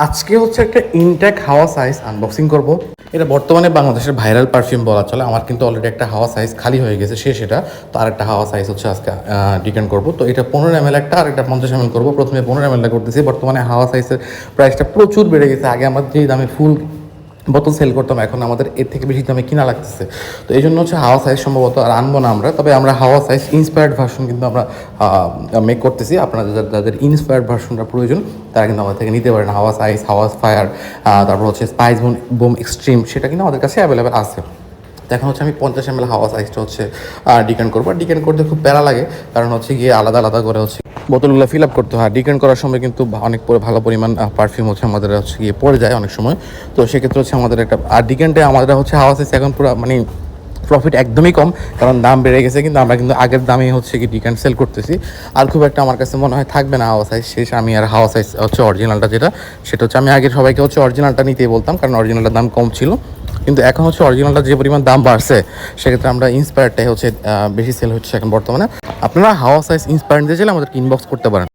আজকে হচ্ছে একটা ইনটেক হাওয়া সাইজ আনবক্সিং করব। এটা বর্তমানে বাংলাদেশের ভাইরাল পারফিউম বলা চলে। আমার কিন্তু অলরেডি একটা হাওয়া সাইজ খালি হয়ে গেছে, সেটা তো আরেকটা হাওয়া সাইজ হচ্ছে আজকে ডিটেন করব। তো এটা 15 ml একটা, আর একটা 50 ml করবো। প্রথমে 15 ml করতেছি। বর্তমানে হাওয়া সাইজের প্রাইসটা প্রচুর বেড়ে গেছে। আগে আমরা যে দামে ফুল বোতল সেল করতাম, এখন আমাদের এর থেকে বেশি দামে কিনা লাগতেছে। তো এই জন্য হচ্ছে হাওয়া সাইজ সম্ভবত আর আনবো না আমরা, তবে আমরা হাওয়া সাইজ ইন্সপায়ার্ড ভার্সন কিন্তু আমরা মেক করতেছি। আপনারা যাদের ইন্সপায়ার্ড ভার্সনটা প্রয়োজন তারা কিন্তু আমাদের থেকে নিতে পারেন। হাওয়া সাইজ, হাওয়া ফায়ার, তারপর হচ্ছে স্পাইস বোম এক্সট্রিম, সেটা কিন্তু আমাদের কাছে অ্যাভেলেবেল আছে। তো এখন হচ্ছে আমি 50 ml হাওয়া সাইজটা হচ্ছে ডিকেন্ট করবো। আর ডিকেন্ট করতে খুব প্যারা লাগে, কারণ হচ্ছে গিয়ে আলাদা আলাদা করে হচ্ছে বোতলগুলো ফিল আপ করতে হয়। ডিকেন্ট করার সময় কিন্তু অনেক ভালো পরিমাণ পারফিউম হচ্ছে আমাদের হচ্ছে গিয়ে পড়ে যায় অনেক সময়। তো সেক্ষেত্রে হচ্ছে আমাদের একটা, আর ডিকেন্টে আমাদের হচ্ছে হাওয়া সাইজ এখন পুরো মানে প্রফিট একদমই কম, কারণ দাম বেড়ে গেছে। কিন্তু আমরা কিন্তু আগের দামে হচ্ছে কি ডিকেন্ট সেল করতেছি। আর খুব একটা আমার কাছে মনে হয় থাকবে না হাওয়া সাইজ শেষ। আমি আর হাওয়া সাইজ হচ্ছে অরিজিনালটা সেটা হচ্ছে আমি আগে সবাইকে হচ্ছে অরিজিনালটা নিতেই বলতাম, কারণ অরিজিনালটার দাম কম ছিল। কিন্তু এখন হচ্ছে অরিজিনালটা যে পরিমাণ দাম বাড়ছে, সেক্ষেত্রে আমরা ইন্সপায়ারটাই হচ্ছে বেশি সেল হচ্ছে এখন বর্তমানে। আপনারা হাওয়া সাইজ ইন্সপায়ার নিতে চাইলে আমাদেরকে ইনবক্স করতে পারেন।